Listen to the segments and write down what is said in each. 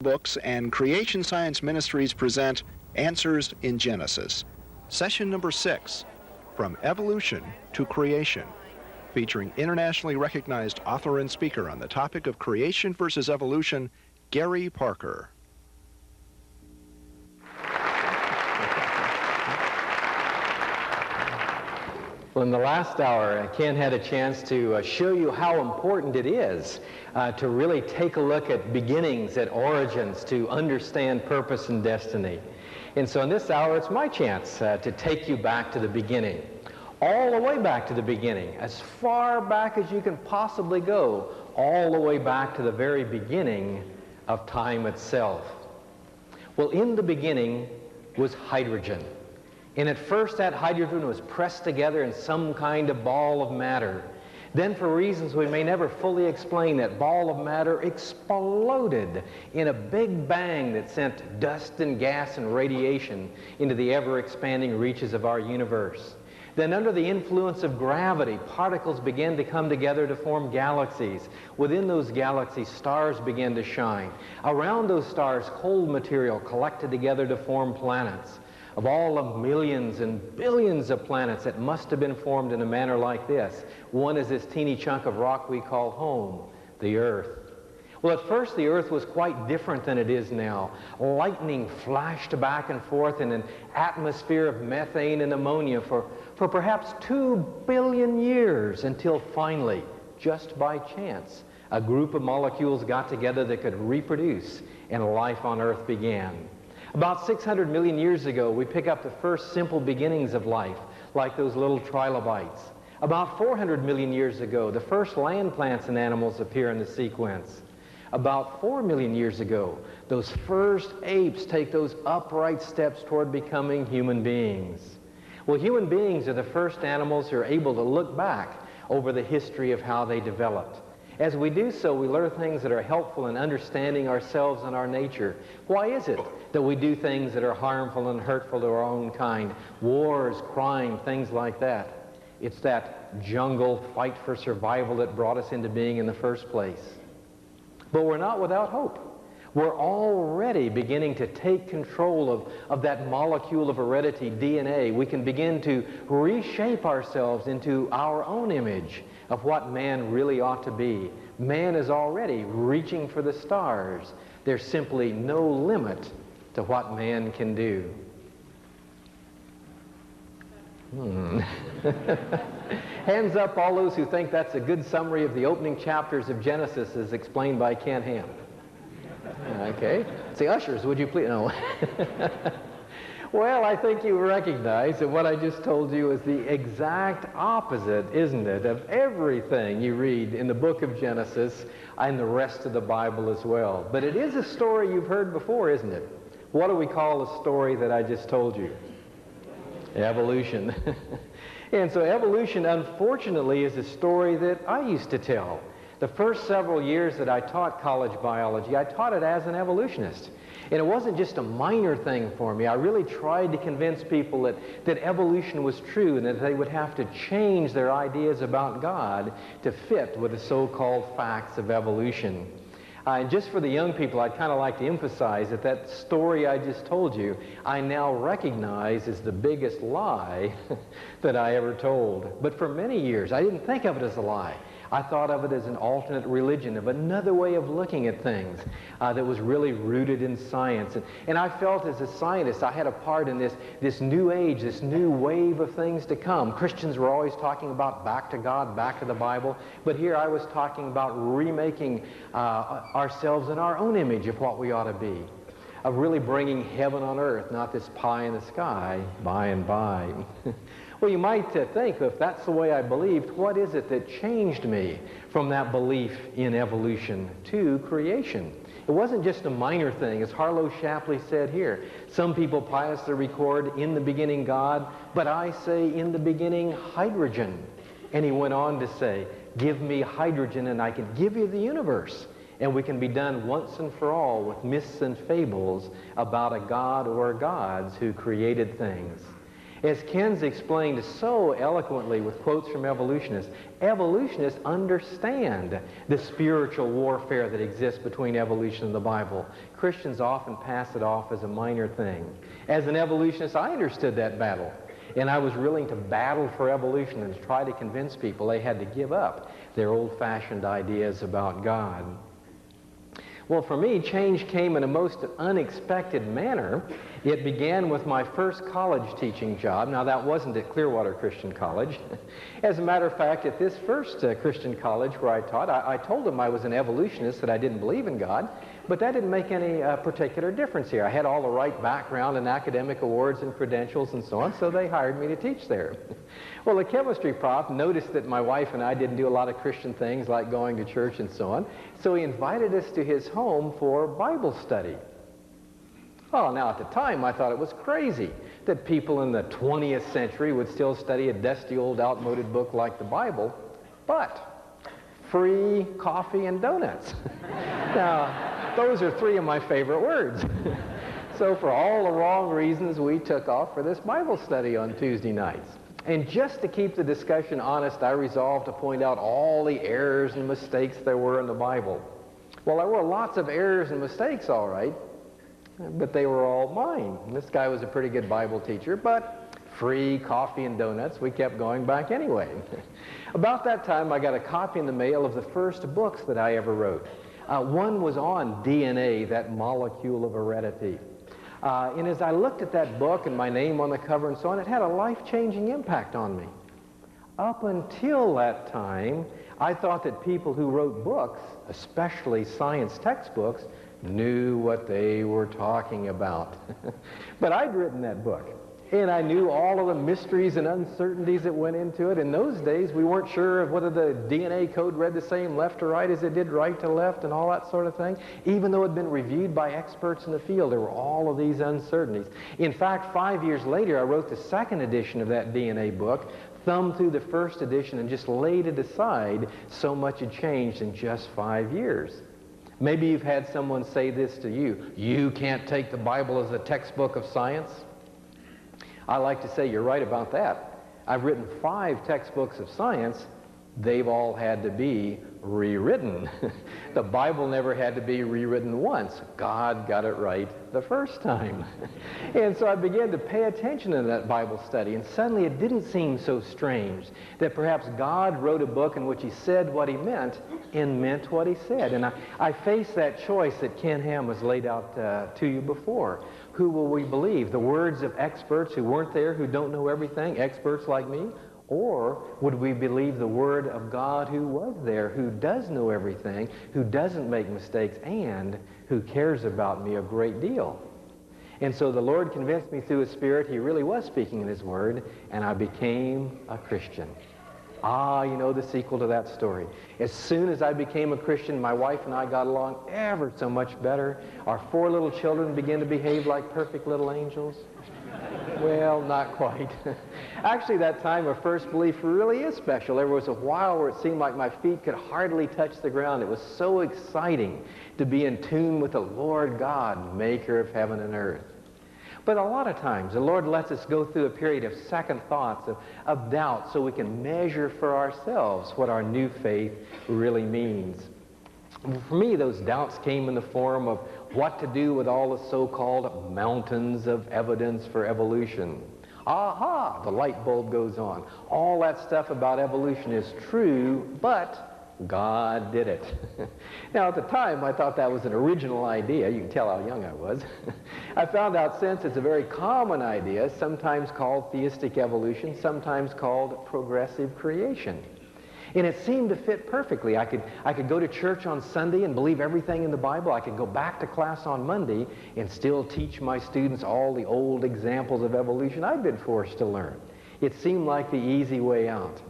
Books and Creation Science Ministries present Answers in Genesis. Session number 6, From Evolution to Creation, featuring internationally recognized author and speaker on the topic of creation versus evolution, Gary Parker. Well, in the last hour, Ken had a chance to show you how important it is to really take a look at beginnings, at origins, to understand purpose and destiny. And so in this hour, it's my chance to take you back to the beginning, all the way back to the beginning, as far back as you can possibly go, all the way back to the very beginning of time itself. Well, in the beginning was hydrogen. And at first that hydrogen was pressed together in some kind of ball of matter. Then for reasons we may never fully explain, that ball of matter exploded in a big bang that sent dust and gas and radiation into the ever-expanding reaches of our universe. Then under the influence of gravity, particles began to come together to form galaxies. Within those galaxies, stars began to shine. Around those stars, cold material collected together to form planets. Of all the millions and billions of planets that must have been formed in a manner like this, one is this teeny chunk of rock we call home, the Earth. Well, at first the Earth was quite different than it is now. Lightning flashed back and forth in an atmosphere of methane and ammonia for perhaps 2 billion years, until finally, just by chance, a group of molecules got together that could reproduce, and life on Earth began. About 600 million years ago, we pick up the first simple beginnings of life, like those little trilobites. About 400 million years ago, the first land plants and animals appear in the sequence. About 4 million years ago, those first apes take those upright steps toward becoming human beings. Well, human beings are the first animals who are able to look back over the history of how they developed. As we do so, we learn things that are helpful in understanding ourselves and our nature. Why is it that we do things that are harmful and hurtful to our own kind? Wars, crime, things like that. It's that jungle fight for survival that brought us into being in the first place. But we're not without hope. We're already beginning to take control of that molecule of heredity, DNA. We can begin to reshape ourselves into our own image of what man really ought to be. Man is already reaching for the stars. There's simply no limit to what man can do. Hands up all those who think that's a good summary of the opening chapters of Genesis as explained by Ken Ham. Okay. Say, ushers, would you please? No. Well, I think you recognize that what I just told you is the exact opposite, isn't it, of everything you read in the book of Genesis and the rest of the Bible as well. But it is a story you've heard before, isn't it? What do we call the story that I just told you? Evolution. And so evolution, unfortunately, is a story that I used to tell. The first several years that I taught college biology, I taught it as an evolutionist. And it wasn't just a minor thing for me. I really tried to convince people that evolution was true and that they would have to change their ideas about God to fit with the so-called facts of evolution. And just for the young people, I'd kind of like to emphasize that that story I just told you, I now recognize is the biggest lie that I ever told. But for many years, I didn't think of it as a lie. I thought of it as an alternate religion, of another way of looking at things that was really rooted in science. And I felt as a scientist, I had a part in this new age, this new wave of things to come. Christians were always talking about back to God, back to the Bible. But here I was talking about remaking ourselves in our own image of what we ought to be. Of really bringing heaven on earth, not this pie in the sky, by and by. Well, you might think, if that's the way I believed, what is it that changed me from that belief in evolution to creation? It wasn't just a minor thing, as Harlow Shapley said here. Some people piously record, in the beginning God, but I say, in the beginning hydrogen. And he went on to say, give me hydrogen and I can give you the universe. And we can be done once and for all with myths and fables about a God or gods who created things. As Ken's explained so eloquently with quotes from evolutionists understand the spiritual warfare that exists between evolution and the Bible. Christians often pass it off as a minor thing. As an evolutionist, I understood that battle, and I was willing to battle for evolution and try to convince people they had to give up their old-fashioned ideas about God. Well, for me, change came in a most unexpected manner. It began with my first college teaching job. Now, that wasn't at Clearwater Christian College. As a matter of fact, at this first Christian college where I taught, I told them I was an evolutionist, that I didn't believe in God, but that didn't make any particular difference here. I had all the right background and academic awards and credentials and so on, so they hired me to teach there. Well, the chemistry prof noticed that my wife and I didn't do a lot of Christian things like going to church and so on, so he invited us to his home for Bible study. Well, now at the time I thought it was crazy that people in the 20th century would still study a dusty old outmoded book like the Bible, but free coffee and donuts. Now, those are three of my favorite words. So for all the wrong reasons, we took off for this Bible study on Tuesday nights. And just to keep the discussion honest, I resolved to point out all the errors and mistakes there were in the Bible. Well, there were lots of errors and mistakes, all right, but they were all mine. This guy was a pretty good Bible teacher, but free coffee and donuts, we kept going back anyway. About that time, I got a copy in the mail of the first books that I ever wrote. One was on DNA, that molecule of heredity. And as I looked at that book and my name on the cover and so on, it had a life-changing impact on me. Up until that time, I thought that people who wrote books, especially science textbooks, knew what they were talking about. But I'd written that book, and I knew all of the mysteries and uncertainties that went into it. In those days, we weren't sure of whether the DNA code read the same left to right as it did right to left and all that sort of thing. Even though it had been reviewed by experts in the field, there were all of these uncertainties. In fact, 5 years later, I wrote the second edition of that DNA book, thumbed through the first edition, and just laid it aside. So much had changed in just 5 years. Maybe you've had someone say this to you: you can't take the Bible as a textbook of science. I like to say you're right about that. I've written 5 textbooks of science. They've all had to be rewritten. The Bible never had to be rewritten once. God got it right the first time. And so I began to pay attention in that Bible study, and suddenly it didn't seem so strange that perhaps God wrote a book in which he said what he meant and meant what he said. And I faced that choice that Ken Ham has laid out to you before. Who will we believe? The words of experts who weren't there, who don't know everything, experts like me? Or would we believe the Word of God who was there, who does know everything, who doesn't make mistakes, and who cares about me a great deal? And so the Lord convinced me through His Spirit He really was speaking in His Word, and I became a Christian. Ah, you know the sequel to that story. As soon as I became a Christian, my wife and I got along ever so much better. Our 4 little children began to behave like perfect little angels. Well, not quite. Actually, that time of first belief really is special. There was a while where it seemed like my feet could hardly touch the ground. It was so exciting to be in tune with the Lord God, maker of heaven and earth. But a lot of times, the Lord lets us go through a period of second thoughts, of doubt, so we can measure for ourselves what our new faith really means. For me, those doubts came in the form of what to do with all the so-called mountains of evidence for evolution. Aha, the light bulb goes on. All that stuff about evolution is true, but God did it. Now, at the time, I thought that was an original idea. You can tell how young I was. I found out since it's a very common idea, sometimes called theistic evolution, sometimes called progressive creation. And it seemed to fit perfectly. I could go to church on Sunday and believe everything in the Bible. I could go back to class on Monday and still teach my students all the old examples of evolution I'd been forced to learn. It seemed like the easy way out.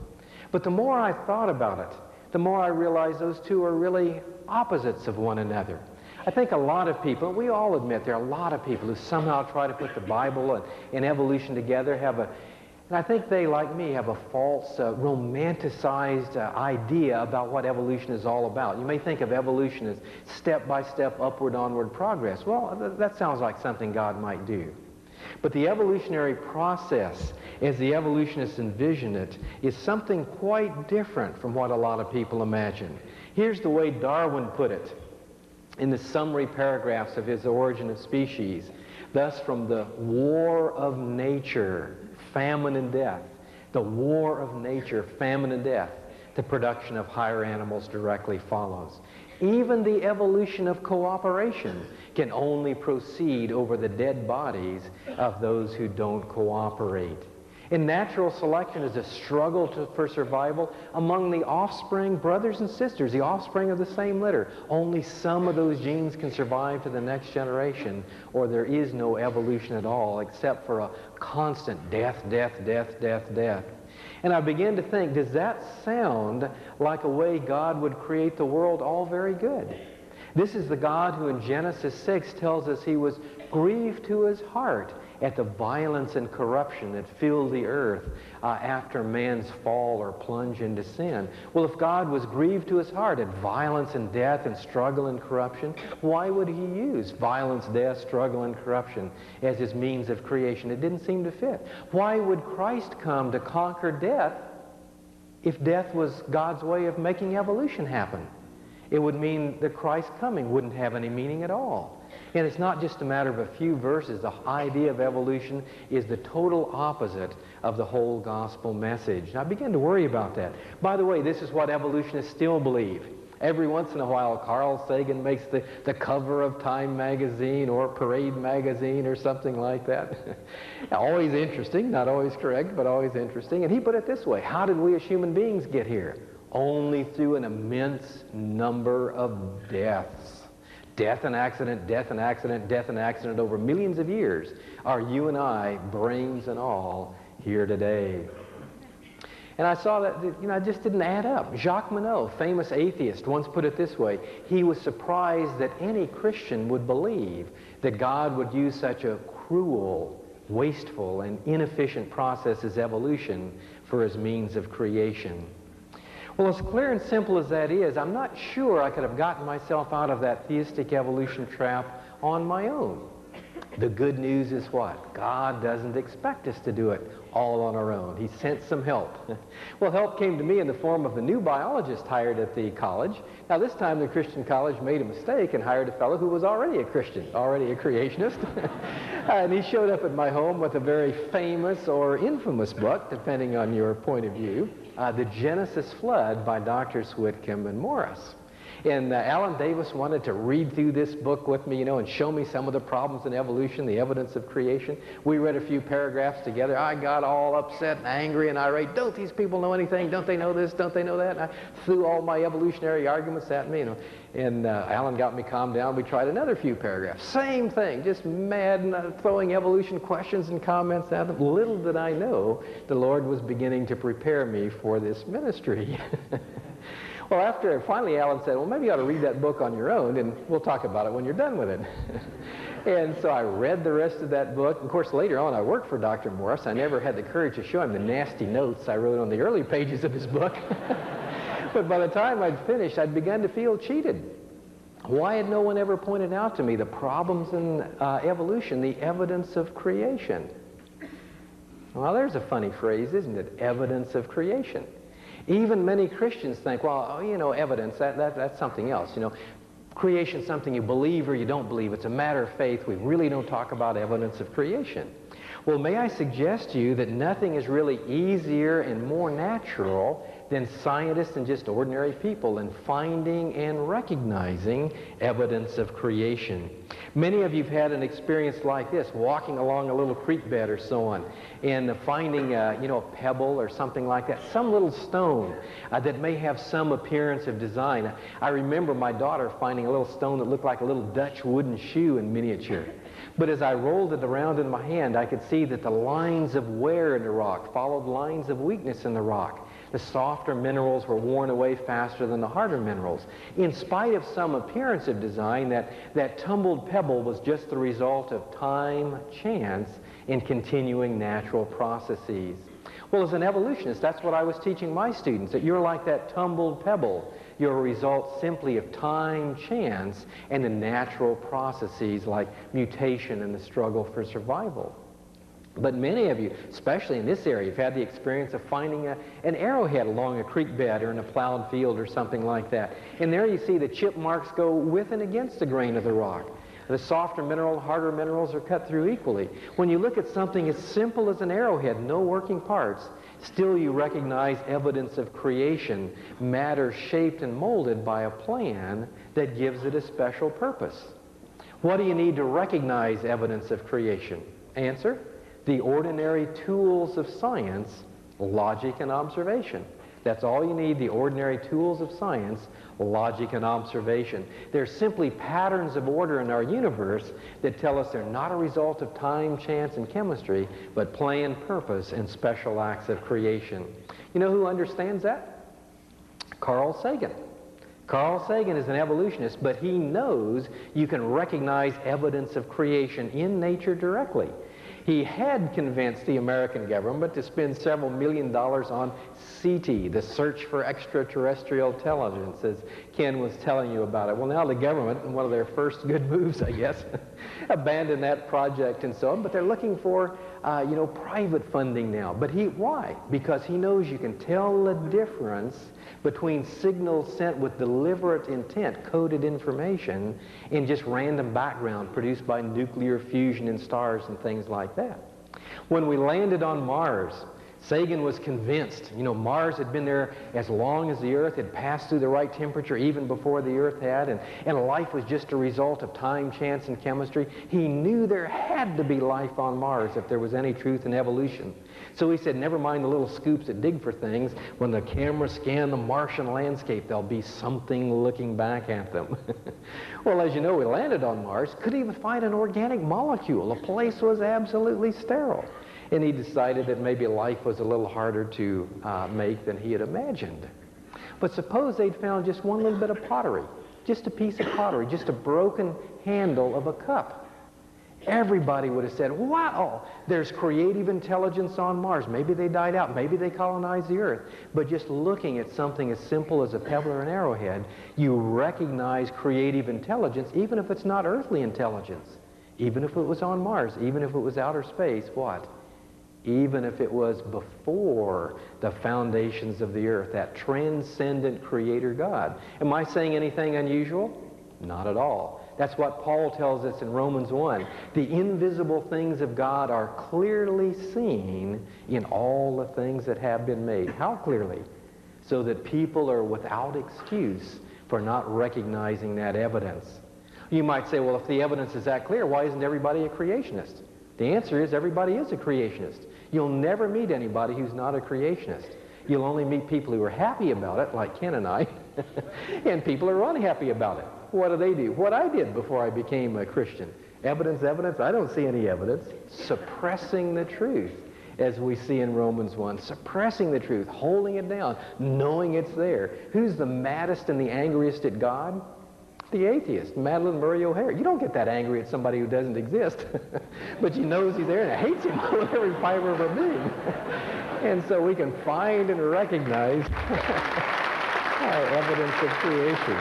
But the more I thought about it, the more I realized those two are really opposites of one another. I think a lot of people, we all admit there are a lot of people who somehow try to put the Bible and evolution together, and I think they, like me, have a false, romanticized idea about what evolution is all about. You may think of evolution as step-by-step, upward, onward progress. Well, that sounds like something God might do. But the evolutionary process, as the evolutionists envision it, is something quite different from what a lot of people imagine. Here's the way Darwin put it in the summary paragraphs of his Origin of Species. Thus, from the war of nature, famine and death, the war of nature, famine and death, the production of higher animals directly follows. Even the evolution of cooperation can only proceed over the dead bodies of those who don't cooperate. And natural selection is a struggle for survival among the offspring, brothers and sisters, the offspring of the same litter. Only some of those genes can survive to the next generation, or there is no evolution at all, except for a constant death, death, death, death, death. And I began to think, does that sound like a way God would create the world? All very good. This is the God who in Genesis 6 tells us he was grieved to his heart at the violence and corruption that filled the earth after man's fall or plunge into sin. Well, if God was grieved to his heart at violence and death and struggle and corruption, why would he use violence, death, struggle, and corruption as his means of creation? It didn't seem to fit. Why would Christ come to conquer death if death was God's way of making evolution happen? It would mean that Christ's coming wouldn't have any meaning at all. And it's not just a matter of a few verses. The idea of evolution is the total opposite of the whole gospel message. And I began to worry about that. By the way, this is what evolutionists still believe. Every once in a while, Carl Sagan makes the cover of Time magazine or Parade magazine or something like that. Always interesting, not always correct, but always interesting. And he put it this way: how did we as human beings get here? Only through an immense number of deaths. Death and accident, death and accident, death and accident over millions of years are you and I, brains and all, here today. And I saw that, it just didn't add up. Jacques Monod, famous atheist, once put it this way: he was surprised that any Christian would believe that God would use such a cruel, wasteful, and inefficient process as evolution for his means of creation. Well, as clear and simple as that is, I'm not sure I could have gotten myself out of that theistic evolution trap on my own. The good news is what? God doesn't expect us to do it all on our own. He sent some help. Well, help came to me in the form of a new biologist hired at the college. Now, this time the Christian college made a mistake and hired a fellow who was already a Christian, already a creationist. And he showed up at my home with a very famous or infamous book, depending on your point of view, The Genesis Flood by Drs. Whitcomb and Morris. And Alan Davis wanted to read through this book with me, and show me some of the problems in evolution, the evidence of creation. We read a few paragraphs together. I got all upset and angry and irate. Don't these people know anything? Don't they know this? Don't they know that? And I threw all my evolutionary arguments at me, And Alan got me calmed down. We tried another few paragraphs. Same thing, just mad and throwing evolution questions and comments at them. Little did I know the Lord was beginning to prepare me for this ministry. Well, after finally Alan said, well, maybe you ought to read that book on your own, and we'll talk about it when you're done with it. And so I read the rest of that book. Of course, later on, I worked for Dr. Morris. I never had the courage to show him the nasty notes I wrote on the early pages of his book. But by the time I'd finished, I'd begun to feel cheated. Why had no one ever pointed out to me the problems in evolution, the evidence of creation? Well, there's a funny phrase, isn't it? Evidence of creation. Even many Christians think, well, evidence, that's something else. Creation's something you believe or you don't believe. It's a matter of faith. We really don't talk about evidence of creation. Well, may I suggest to you that nothing is really easier and more natural than scientists and just ordinary people in finding and recognizing evidence of creation. Many of you have had an experience like this, walking along a little creek bed or so on, and finding a pebble or something like that, some little stone that may have some appearance of design. I remember my daughter finding a little stone that looked like a little Dutch wooden shoe in miniature. But as I rolled it around in my hand, I could see that the lines of wear in the rock followed lines of weakness in the rock. The softer minerals were worn away faster than the harder minerals. In spite of some appearance of design, that tumbled pebble was just the result of time, chance, and continuing natural processes. Well, as an evolutionist, that's what I was teaching my students, that you're like that tumbled pebble. You're a result simply of time, chance, and the natural processes like mutation and the struggle for survival. But many of you, especially in this area, have had the experience of finding an arrowhead along a creek bed or in a plowed field or something like that. And there you see the chip marks go with and against the grain of the rock. The softer mineral, harder minerals are cut through equally. When you look at something as simple as an arrowhead, no working parts, still you recognize evidence of creation, matter shaped and molded by a plan that gives it a special purpose. What do you need to recognize evidence of creation? Answer: the ordinary tools of science, logic and observation. That's all you need, the ordinary tools of science, logic and observation. They're simply patterns of order in our universe that tell us they're not a result of time, chance, and chemistry, but plan, purpose, and special acts of creation. You know who understands that? Carl Sagan. Carl Sagan is an evolutionist, but he knows you can recognize evidence of creation in nature directly. He had convinced the American government to spend several $1 million on SETI, the search for extraterrestrial intelligence, as Ken was telling you about it. Well, now the government, in one of their first good moves, I guess, abandoned that project and so on, but they're looking for, private funding now. But why? Because he knows you can tell the difference between signals sent with deliberate intent, coded information, and just random background produced by nuclear fusion in stars and things like that. When we landed on Mars, Sagan was convinced, Mars had been there as long as the Earth, had passed through the right temperature even before the Earth had, and life was just a result of time, chance, and chemistry. He knew there had to be life on Mars if there was any truth in evolution. So he said, never mind the little scoops that dig for things. When the cameras scan the Martian landscape, there'll be something looking back at them. Well, as you know, we landed on Mars, couldn't even find an organic molecule. The place was absolutely sterile. And he decided that maybe life was a little harder to make than he had imagined. But suppose they'd found just one little bit of pottery, just a piece of pottery, just a broken handle of a cup. Everybody would have said, wow, there's creative intelligence on Mars. Maybe they died out. Maybe they colonized the Earth. But just looking at something as simple as a pebble or an arrowhead, you recognize creative intelligence, even if it's not earthly intelligence. Even if it was on Mars, even if it was outer space, what? Even if it was before the foundations of the earth, that transcendent creator God. Am I saying anything unusual? Not at all. That's what Paul tells us in Romans 1. The invisible things of God are clearly seen in all the things that have been made. How clearly? So that people are without excuse for not recognizing that evidence. You might say, well, if the evidence is that clear, why isn't everybody a creationist? The answer is everybody is a creationist. You'll never meet anybody who's not a creationist. You'll only meet people who are happy about it, like Ken and I, and people who are unhappy about it. What do they do? What I did before I became a Christian. Evidence, evidence, I don't see any evidence. Suppressing the truth, as we see in Romans 1. Suppressing the truth, holding it down, knowing it's there. Who's the maddest and the angriest at God? The atheist, Madeline Murray O'Hare. You don't get that angry at somebody who doesn't exist, but she knows he's there and hates him with every fiber of her being. And so we can find and recognize evidence of creation.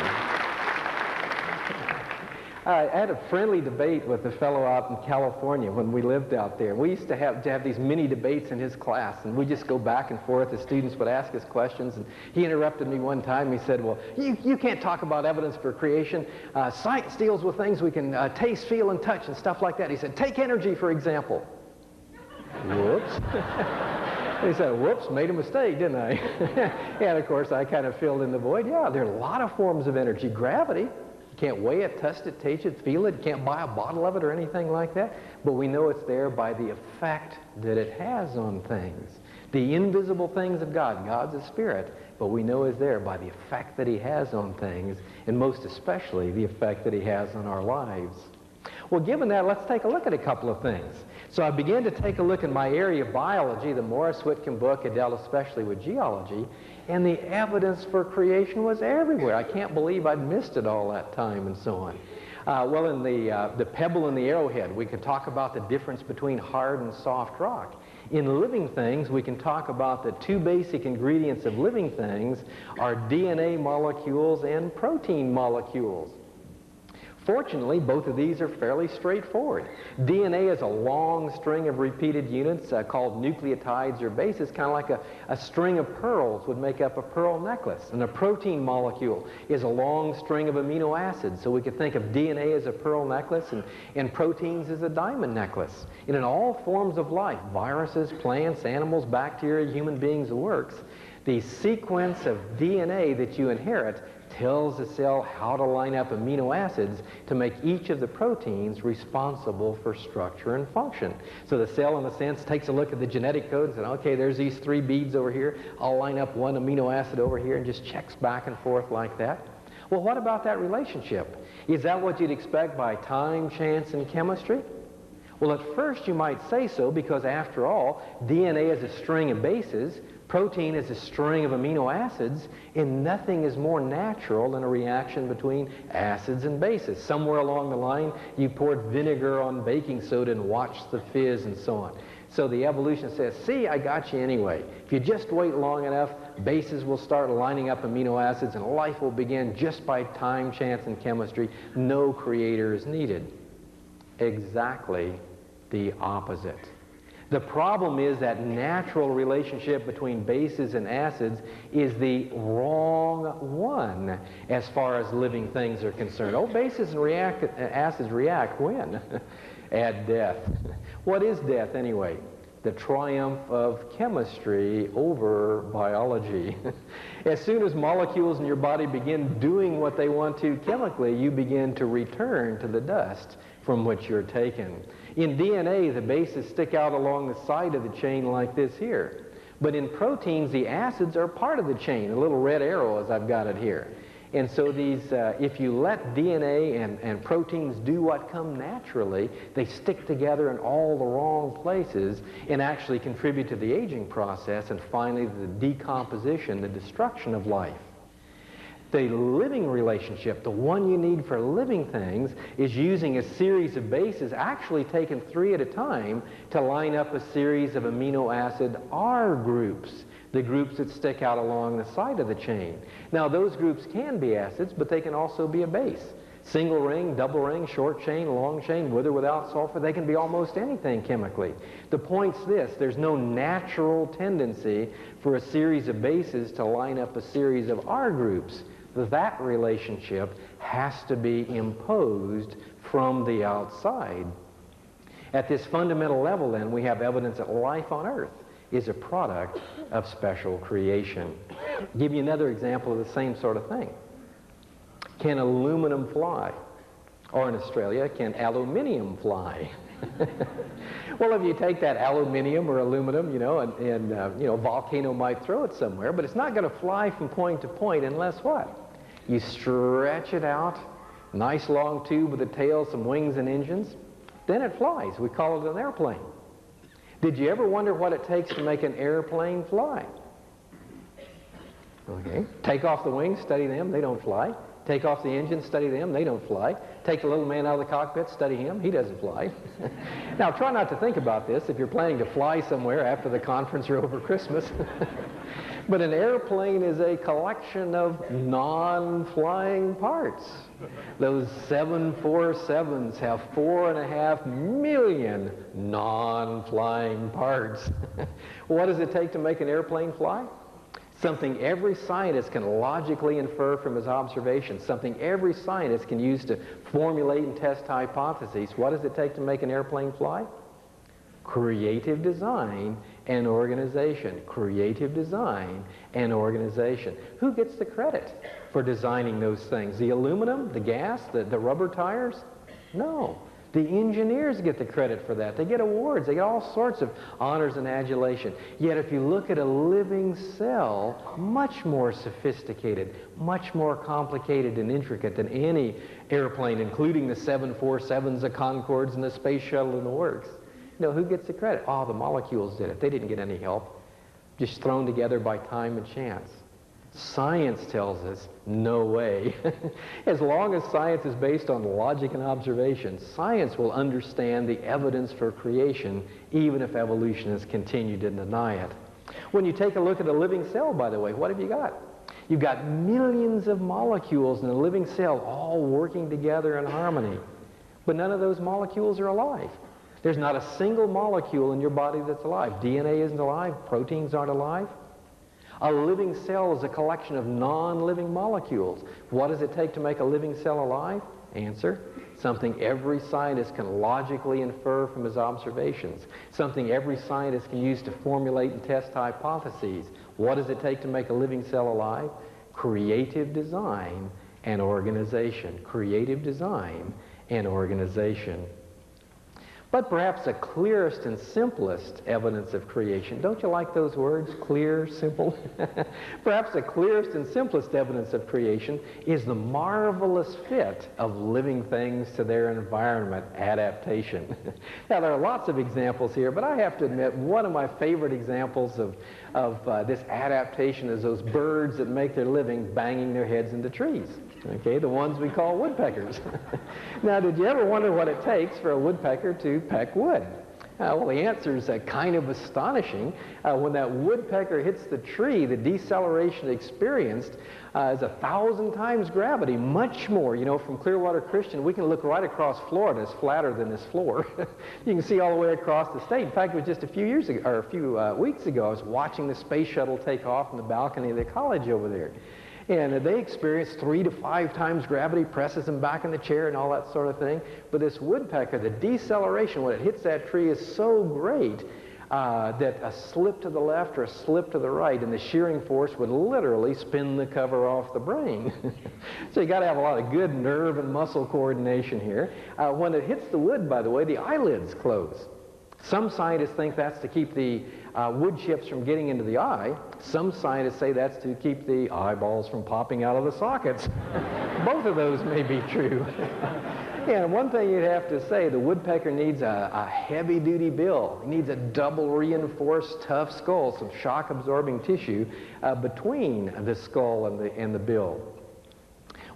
I had a friendly debate with a fellow out in California when we lived out there. We used to have these mini debates in his class, and we just go back and forth. The students would ask us questions, and he interrupted me one time. He said, well, you can't talk about evidence for creation. Science deals with things we can taste, feel, and touch and stuff like that. He said, take energy, for example. Whoops. He said, whoops, made a mistake, didn't I? And, of course, I kind of filled in the void. Yeah, there are a lot of forms of energy. Gravity. Can't weigh it, test it, taste it, feel it. Can't buy a bottle of it or anything like that. But we know it's there by the effect that it has on things. The invisible things of God. God's a spirit, but we know it's there by the effect that he has on things, and most especially the effect that he has on our lives. Well, given that, let's take a look at a couple of things. So I began to take a look in my area of biology, the Morris Whitcomb book. It dealt especially with geology, and the evidence for creation was everywhere. I can't believe I'd missed it all that time and so on. Well, in the pebble and the arrowhead, we can talk about the difference between hard and soft rock. In living things, we can talk about the two basic ingredients of living things are DNA molecules and protein molecules. Fortunately, both of these are fairly straightforward. DNA is a long string of repeated units called nucleotides or bases, kind of like a string of pearls would make up a pearl necklace. And a protein molecule is a long string of amino acids. So we could think of DNA as a pearl necklace and proteins as a diamond necklace. And in all forms of life, viruses, plants, animals, bacteria, human beings, the works, the sequence of DNA that you inherit tells the cell how to line up amino acids to make each of the proteins responsible for structure and function. So the cell, in a sense, takes a look at the genetic code and says, okay, there's these 3 beads over here. I'll line up 1 amino acid over here, and just checks back and forth like that. Well, what about that relationship? Is that what you'd expect by time, chance, and chemistry? Well, at first you might say so, because after all, DNA is a string of bases, protein is a string of amino acids, and nothing is more natural than a reaction between acids and bases. Somewhere along the line, you poured vinegar on baking soda and watched the fizz and so on. So the evolution says, see, I got you anyway. If you just wait long enough, bases will start lining up amino acids, and life will begin just by time, chance, and chemistry. No creator is needed. Exactly the opposite. The problem is that natural relationship between bases and acids is the wrong one as far as living things are concerned. Oh, bases and acids react when? At death. What is death anyway? The triumph of chemistry over biology. As soon as molecules in your body begin doing what they want to chemically, you begin to return to the dust from which you're taken. In DNA, the bases stick out along the side of the chain like this here. But in proteins, the acids are part of the chain, a little red arrow as I've got it here. And so these, if you let DNA and proteins do what come naturally, they stick together in all the wrong places and actually contribute to the aging process and finally the decomposition, the destruction of life. The living relationship, the one you need for living things, is using a series of bases, actually taken 3 at a time, to line up a series of amino acid R groups, the groups that stick out along the side of the chain. Now, those groups can be acids, but they can also be a base. Single ring, double ring, short chain, long chain, with or without sulfur, they can be almost anything chemically. The point's this: there's no natural tendency for a series of bases to line up a series of R groups. That relationship has to be imposed from the outside. At this fundamental level, then, we have evidence that life on Earth is a product of special creation. I'll give you another example of the same sort of thing. Can aluminum fly? Or in Australia, can aluminium fly? Well, if you take that aluminium or aluminum, a volcano might throw it somewhere, but it's not going to fly from point to point unless what? You stretch it out, nice long tube with a tail, some wings and engines, then it flies. We call it an airplane. Did you ever wonder what it takes to make an airplane fly? Okay. Take off the wings, study them, they don't fly. Take off the engine, study them, they don't fly. Take the little man out of the cockpit, study him, he doesn't fly. Now, try not to think about this if you're planning to fly somewhere after the conference or over Christmas. But an airplane is a collection of non-flying parts. Those 747s have 4.5 million non-flying parts. What does it take to make an airplane fly? Something every scientist can logically infer from his observations, something every scientist can use to formulate and test hypotheses. What does it take to make an airplane fly? Creative design and organization. Creative design and organization. Who gets the credit for designing those things? The aluminum, the gas, the rubber tires? No. The engineers get the credit for that. They get awards. They get all sorts of honors and adulation. Yet if you look at a living cell, much more sophisticated, much more complicated and intricate than any airplane, including the 747s, the Concords, and the space shuttle in the works. Who gets the credit? Oh, the molecules did it. They didn't get any help. Just thrown together by time and chance. Science tells us, no way. As long as science is based on logic and observation, science will understand the evidence for creation, even if evolutionists continue to deny it. When you take a look at a living cell, by the way, what have you got? You've got millions of molecules in a living cell all working together in harmony. But none of those molecules are alive. There's not a single molecule in your body that's alive. DNA isn't alive. Proteins aren't alive. A living cell is a collection of non-living molecules. What does it take to make a living cell alive? Answer: something every scientist can logically infer from his observations. Something every scientist can use to formulate and test hypotheses. What does it take to make a living cell alive? Creative design and organization. Creative design and organization. But perhaps the clearest and simplest evidence of creation, don't you like those words, clear, simple? Perhaps the clearest and simplest evidence of creation is the marvelous fit of living things to their environment, adaptation. Now, there are lots of examples here, but I have to admit one of my favorite examples of this adaptation is those birds that make their living banging their heads into trees. Okay, the ones we call woodpeckers. Now, did you ever wonder what it takes for a woodpecker to peck wood? Well, the answer is kind of astonishing. When that woodpecker hits the tree, the deceleration experienced is 1,000 times gravity, much more. You know, from Clearwater Christian, we can look right across Florida. It's flatter than this floor. You can see all the way across the state. In fact, it was just a few years ago, or a few weeks ago, I was watching the space shuttle take off in the balcony of the college over there. And they experience 3 to 5 times gravity, presses them back in the chair and all that sort of thing. But this woodpecker, the deceleration when it hits that tree is so great that a slip to the left or a slip to the right and the shearing force would literally spin the cover off the brain. So you got to have a lot of good nerve and muscle coordination here. When it hits the wood, by the way, the eyelids close. Some scientists think that's to keep the wood chips from getting into the eye. Some scientists say that's to keep the eyeballs from popping out of the sockets. Both of those may be true. And one thing you'd have to say, the woodpecker needs a heavy-duty bill. He needs a double reinforced, tough skull, some shock-absorbing tissue between the skull and the bill.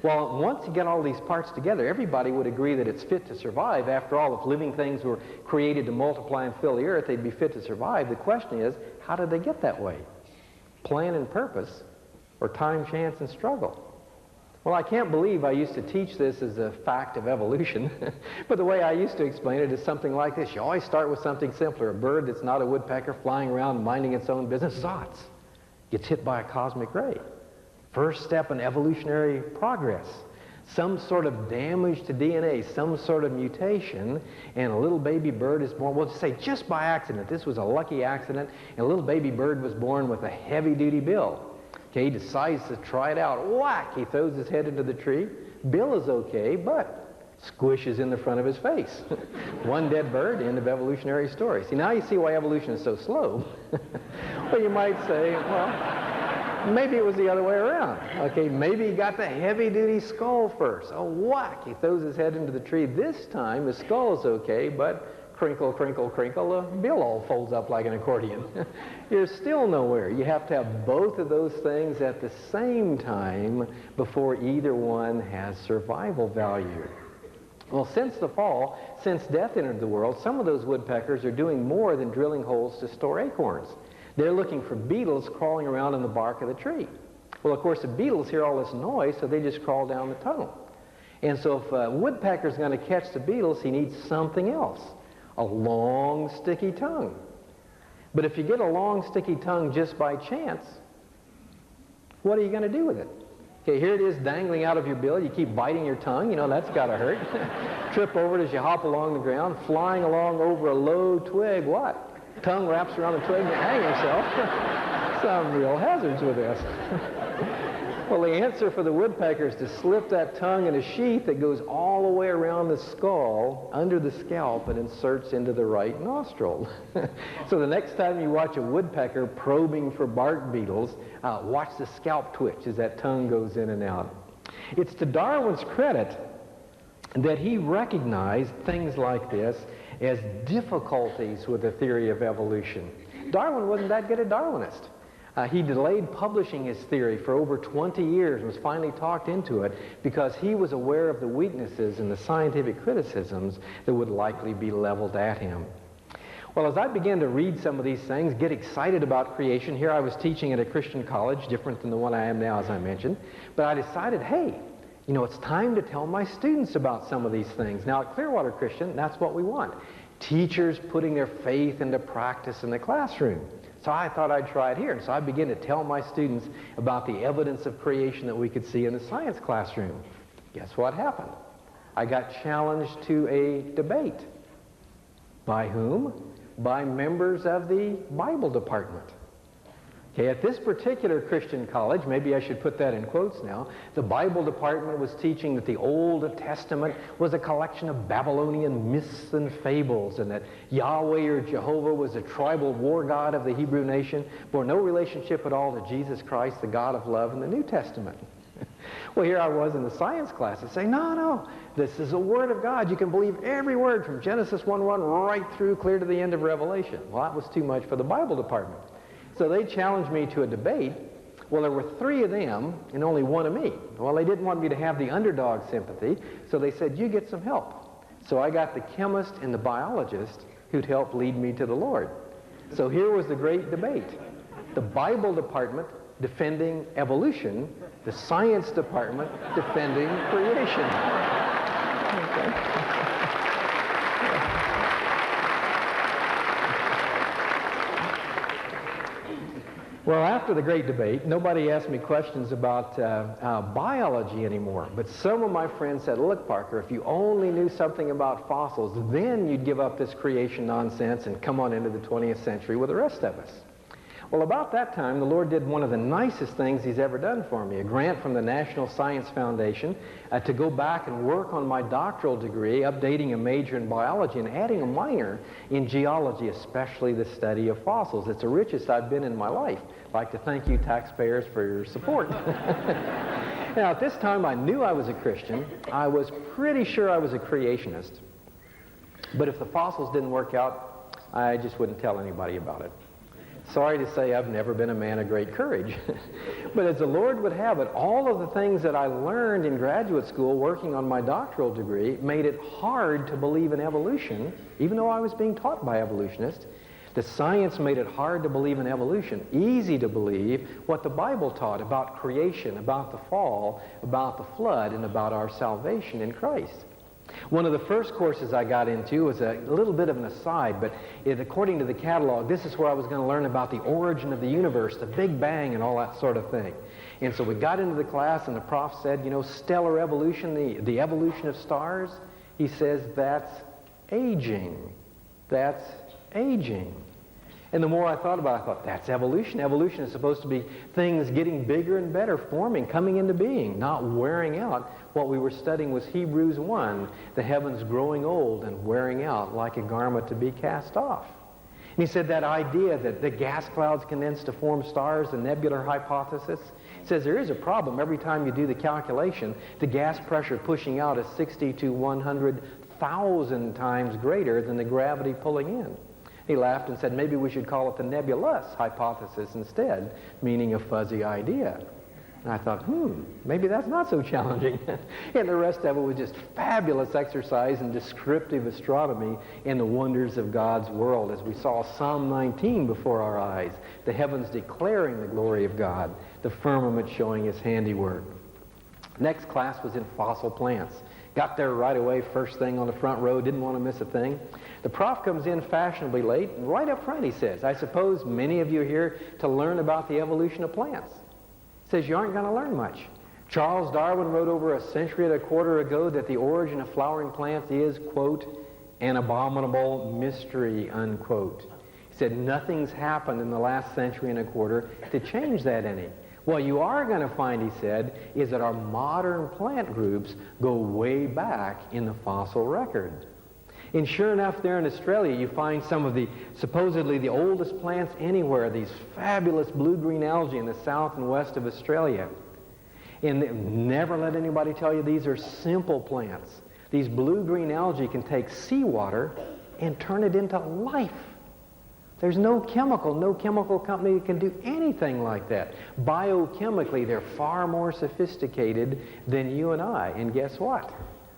Well, once you get all these parts together, everybody would agree that it's fit to survive. After all, if living things were created to multiply and fill the earth, they'd be fit to survive. The question is, how did they get that way? Plan and purpose, or time, chance, and struggle? Well, I can't believe I used to teach this as a fact of evolution, but the way I used to explain it is something like this. You always start with something simpler. A bird that's not a woodpecker flying around minding its own business, Zots, gets hit by a cosmic ray. First step in evolutionary progress. Some sort of damage to DNA, some sort of mutation, and a little baby bird is born. We'll just say just by accident. This was a lucky accident, and a little baby bird was born with a heavy-duty bill. Okay, he decides to try it out. Whack! He throws his head into the tree. Bill is okay, but squishes in the front of his face. One dead bird, end of evolutionary story. See, now you see why evolution is so slow. Well, you might say, well, maybe it was the other way around. Okay, maybe he got the heavy-duty skull first. Oh, whack! He throws his head into the tree. This time, his skull is okay, but crinkle, crinkle, crinkle, the bill all folds up like an accordion. You're still nowhere. You have to have both of those things at the same time before either one has survival value. Well, since the fall, since death entered the world, some of those woodpeckers are doing more than drilling holes to store acorns. They're looking for beetles crawling around in the bark of the tree. Well, of course, the beetles hear all this noise, so they just crawl down the tunnel. And so if a woodpecker's going to catch the beetles, he needs something else, a long, sticky tongue. But if you get a long, sticky tongue just by chance, what are you going to do with it? Okay, here it is dangling out of your bill. You keep biting your tongue. You know, that's got to hurt. Trip over it as you hop along the ground, flying along over a low twig. What? Tongue wraps around the twig and you hang yourself. Some real hazards with this. Well, the answer for the woodpecker is to slip that tongue in a sheath that goes all the way around the skull, under the scalp, and inserts into the right nostril. So the next time you watch a woodpecker probing for bark beetles, watch the scalp twitch as that tongue goes in and out. It's to Darwin's credit that he recognized things like this as difficulties with the theory of evolution. Darwin wasn't that good a Darwinist. He delayed publishing his theory for over 20 years and was finally talked into it because he was aware of the weaknesses in the scientific criticisms that would likely be leveled at him. Well, as I began to read some of these things, get excited about creation, here I was teaching at a Christian college, different than the one I am now, as I mentioned, but I decided, hey, it's time to tell my students about some of these things. Now, at Clearwater Christian, that's what we want. Teachers putting their faith into practice in the classroom. So I thought I'd try it here. And so I began to tell my students about the evidence of creation that we could see in the science classroom. Guess what happened? I got challenged to a debate. By whom? By members of the Bible department. Okay, at this particular Christian college, maybe I should put that in quotes now, the Bible department was teaching that the Old Testament was a collection of Babylonian myths and fables, and that Yahweh or Jehovah was a tribal war god of the Hebrew nation, bore no relationship at all to Jesus Christ, the God of love in the New Testament. Well, here I was in the science classes saying, no, this is a Word of God. You can believe every word from Genesis 1:1 right through clear to the end of Revelation. Well, that was too much for the Bible department. So they challenged me to a debate. Well, there were 3 of them and only 1 of me. Well, they didn't want me to have the underdog sympathy, so they said, you get some help. So I got the chemist and the biologist who'd help lead me to the Lord. So here was the great debate. The Bible department defending evolution, the science department defending creation. Okay. Well, after the great debate, nobody asked me questions about biology anymore. But some of my friends said, look, Parker, if you only knew something about fossils, then you'd give up this creation nonsense and come on into the 20th century with the rest of us. Well, about that time, the Lord did one of the nicest things He's ever done for me, a grant from the National Science Foundation to go back and work on my doctoral degree, updating a major in biology and adding a minor in geology, especially the study of fossils. It's the richest I've been in my life. I'd like to thank you taxpayers for your support. Now, at this time, I knew I was a Christian. I was pretty sure I was a creationist. But if the fossils didn't work out, I just wouldn't tell anybody about it. Sorry to say I've never been a man of great courage. But as the Lord would have it, all of the things that I learned in graduate school working on my doctoral degree made it hard to believe in evolution, even though I was being taught by evolutionists. The science made it hard to believe in evolution, easy to believe what the Bible taught about creation, about the fall, about the flood, and about our salvation in Christ. One of the first courses I got into was a little bit of an aside, but according to the catalog, this is where I was going to learn about the origin of the universe, the Big Bang, and all that sort of thing. And so we got into the class, and the prof said, stellar evolution, the evolution of stars. He says, that's aging. That's aging. And the more I thought about it, I thought, that's evolution. Evolution is supposed to be things getting bigger and better, forming, coming into being, not wearing out. What we were studying was Hebrews 1, the heavens growing old and wearing out like a garment to be cast off. And he said that idea that the gas clouds condense to form stars, the nebular hypothesis, says there is a problem. Every time you do the calculation, the gas pressure pushing out is 60 to 100,000 times greater than the gravity pulling in. He laughed and said, maybe we should call it the nebulous hypothesis instead, meaning a fuzzy idea. And I thought, maybe that's not so challenging. And the rest of it was just fabulous exercise in descriptive astronomy and the wonders of God's world as we saw Psalm 19 before our eyes, the heavens declaring the glory of God, the firmament showing His handiwork. Next class was in fossil plants. Got there right away, first thing on the front row, didn't want to miss a thing. The prof comes in fashionably late, and right up front he says, I suppose many of you are here to learn about the evolution of plants. He says, you aren't going to learn much. Charles Darwin wrote over a century and a quarter ago that the origin of flowering plants is, quote, an abominable mystery, unquote. He said, nothing's happened in the last century and a quarter to change that any. What you are going to find, he said, is that our modern plant groups go way back in the fossil record. And sure enough, there in Australia, you find some of the supposedly the oldest plants anywhere, these fabulous blue-green algae in the south and west of Australia. And never let anybody tell you these are simple plants. These blue-green algae can take seawater and turn it into life. There's no chemical company that can do anything like that. Biochemically, they're far more sophisticated than you and I. And guess what?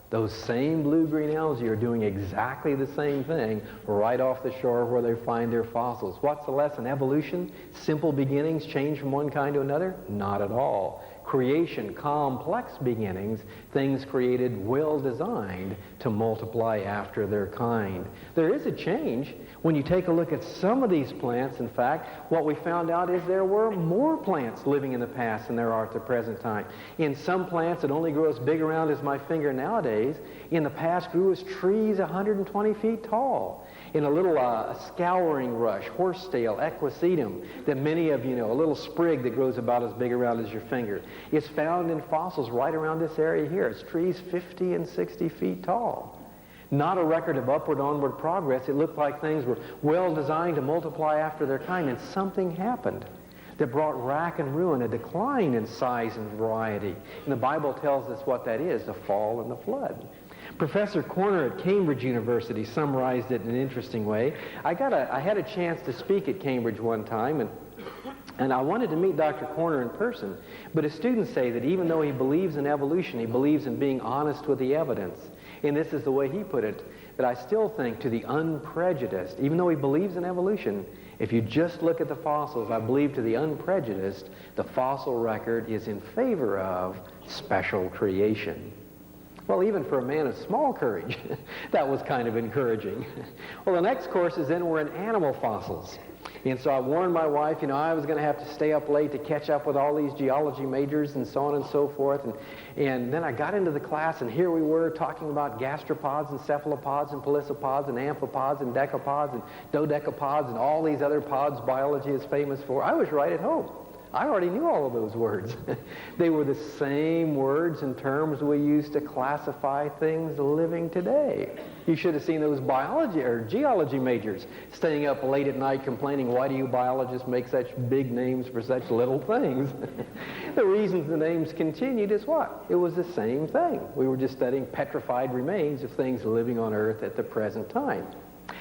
Those same blue-green algae are doing exactly the same thing right off the shore where they find their fossils. What's the lesson? Evolution? Simple beginnings change from one kind to another? Not at all. Creation, complex beginnings, things created well-designed to multiply after their kind. There is a change. When you take a look at some of these plants, in fact, what we found out is there were more plants living in the past than there are at the present time. In some plants that only grow as big around as my finger nowadays, in the past grew as trees 120 feet tall. In a little scouring rush, horsetail, equisetum, that many of you know, a little sprig that grows about as big around as your finger. It's found in fossils right around this area here. It's trees 50 and 60 feet tall. Not a record of upward, onward progress. It looked like things were well designed to multiply after their kind, and something happened that brought rack and ruin, a decline in size and variety. And the Bible tells us what that is, the fall and the flood. Professor Corner at Cambridge University summarized it in an interesting way. I had a chance to speak at Cambridge one time, and I wanted to meet Dr. Corner in person, but his students say that even though he believes in evolution, he believes in being honest with the evidence. And this is the way he put it, that I still think to the unprejudiced, even though he believes in evolution, if you just look at the fossils, I believe to the unprejudiced, the fossil record is in favor of special creation. Well, even for a man of small courage, that was kind of encouraging. Well, the next course is then we're in animal fossils. And so I warned my wife, you know, I was going to have to stay up late to catch up with all these geology majors and so on and so forth. And then I got into the class, and here we were talking about gastropods and cephalopods and pelecypods and amphipods and decapods and dodecapods and all these other pods biology is famous for. I was right at home. I already knew all of those words. They were the same words and terms we use to classify things living today. You should have seen those biology or geology majors staying up late at night complaining, why do you biologists make such big names for such little things? The reason the names continued is what? It was the same thing. We were just studying petrified remains of things living on Earth at the present time.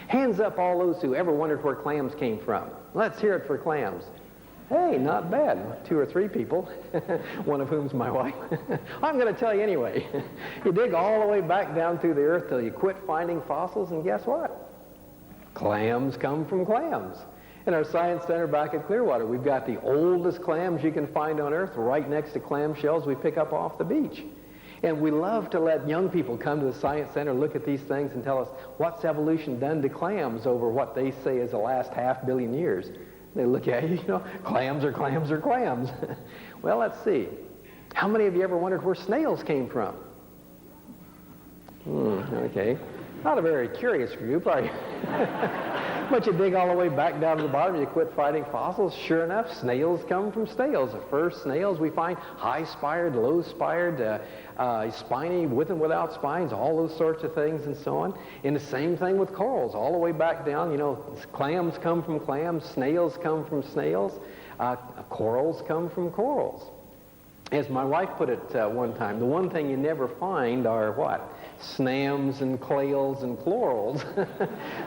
Hands up all those who ever wondered where clams came from. Let's hear it for clams. Hey, not bad. 2 or 3 people, one of whom's my wife. I'm going to tell you anyway. You dig all the way back down through the earth till you quit finding fossils, and guess what? Clams come from clams. In our Science Center back at Clearwater, we've got the oldest clams you can find on Earth right next to clam shells we pick up off the beach. And we love to let young people come to the Science Center, look at these things, and tell us, what's evolution done to clams over what they say is the last 500 million years? They look at you, you know, clams are clams are clams. Well, let's see. How many of you ever wondered where snails came from? Okay. Not a very curious group, are you? But you dig all the way back down to the bottom, you quit finding fossils. Sure enough, snails come from snails. The first snails we find high-spired, low-spired, spiny, with and without spines, all those sorts of things and so on. And the same thing with corals, all the way back down. You know, clams come from clams, snails come from snails, corals come from corals. As my wife put it one time, the one thing you never find are what? Snams and clails and chlorals.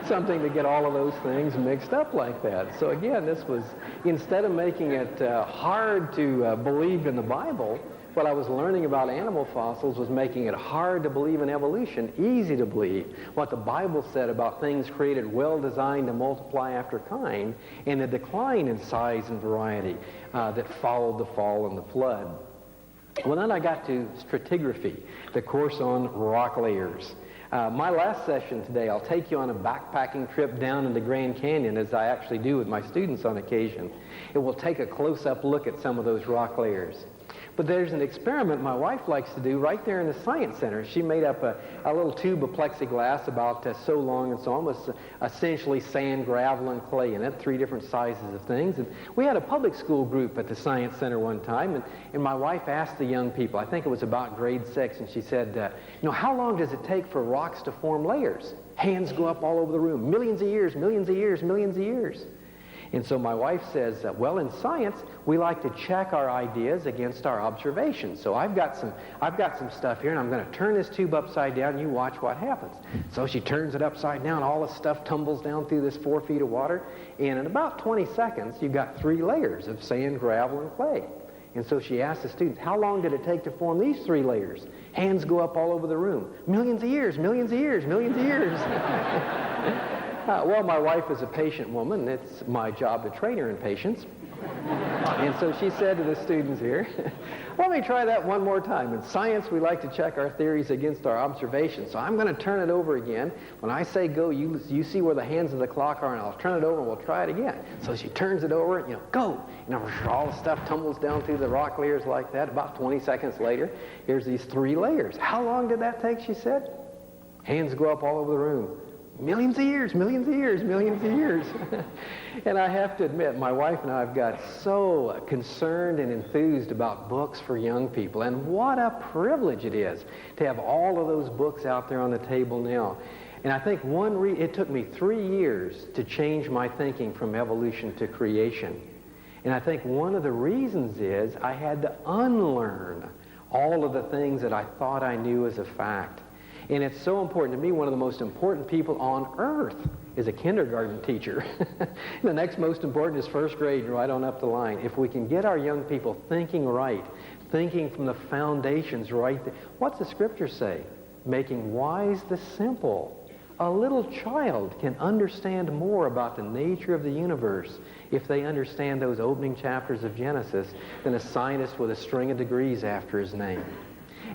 Something to get all of those things mixed up like that. So again, this was, instead of making it hard to believe in the Bible, what I was learning about animal fossils was making it hard to believe in evolution, easy to believe what the Bible said about things created well designed to multiply after kind, and the decline in size and variety that followed the fall and the flood. Well, then I got to stratigraphy, the course on rock layers. My last session today, I'll take you on a backpacking trip down into Grand Canyon, as I actually do with my students on occasion. It will take a close-up look at some of those rock layers. But there's an experiment my wife likes to do right there in the Science Center. She made up a little tube of plexiglass about so long and so on, with essentially sand, gravel, and clay in it, 3 different sizes of things. And we had a public school group at the Science Center one time, and my wife asked the young people, I think it was about grade 6, and she said, you know, how long does it take for rocks to form layers? Hands go up all over the room. Millions of years, millions of years, millions of years. And so my wife says, well, in science, we like to check our ideas against our observations. So I've got some stuff here, and I'm going to turn this tube upside down, and you watch what happens. So she turns it upside down, all the stuff tumbles down through this 4 feet of water, and in about 20 seconds, you've got 3 layers of sand, gravel, and clay. And so she asked the students, how long did it take to form these 3 layers? Hands go up all over the room. Millions of years, millions of years, millions of years. Well, my wife is a patient woman. It's my job to train her in patience. And so she said to the students here, let me try that one more time. In science, we like to check our theories against our observations. So I'm going to turn it over again. When I say go, you see where the hands of the clock are, and I'll turn it over and we'll try it again. So she turns it over, go. All the stuff tumbles down through the rock layers like that. About 20 seconds later, here's these 3 layers. How long did that take, she said? Hands go up all over the room. Millions of years, millions of years, millions of years. And I have to admit, my wife and I have got so concerned and enthused about books for young people. And what a privilege it is to have all of those books out there on the table now. And I think it took me 3 years to change my thinking from evolution to creation. And I think one of the reasons is I had to unlearn all of the things that I thought I knew as a fact. And it's so important to me. One of the most important people on earth is a kindergarten teacher. The next most important is first grade, right on up the line. If we can get our young people thinking right, thinking from the foundations right, what's the scripture say? Making wise the simple. A little child can understand more about the nature of the universe if they understand those opening chapters of Genesis than a scientist with a string of degrees after his name.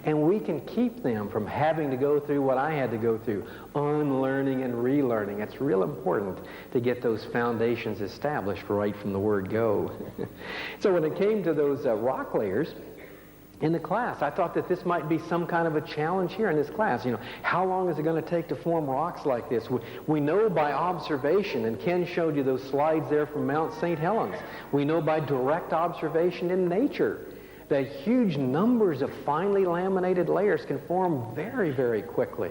And we can keep them from having to go through what I had to go through, unlearning and relearning. It's real important to get those foundations established right from the word go. So when it came to those rock layers, in the class, I thought that this might be some kind of a challenge here in this class. How long is it going to take to form rocks like this? We know by observation, and Ken showed you those slides there from Mount St. Helens. We know by direct observation in nature that huge numbers of finely laminated layers can form very, very quickly.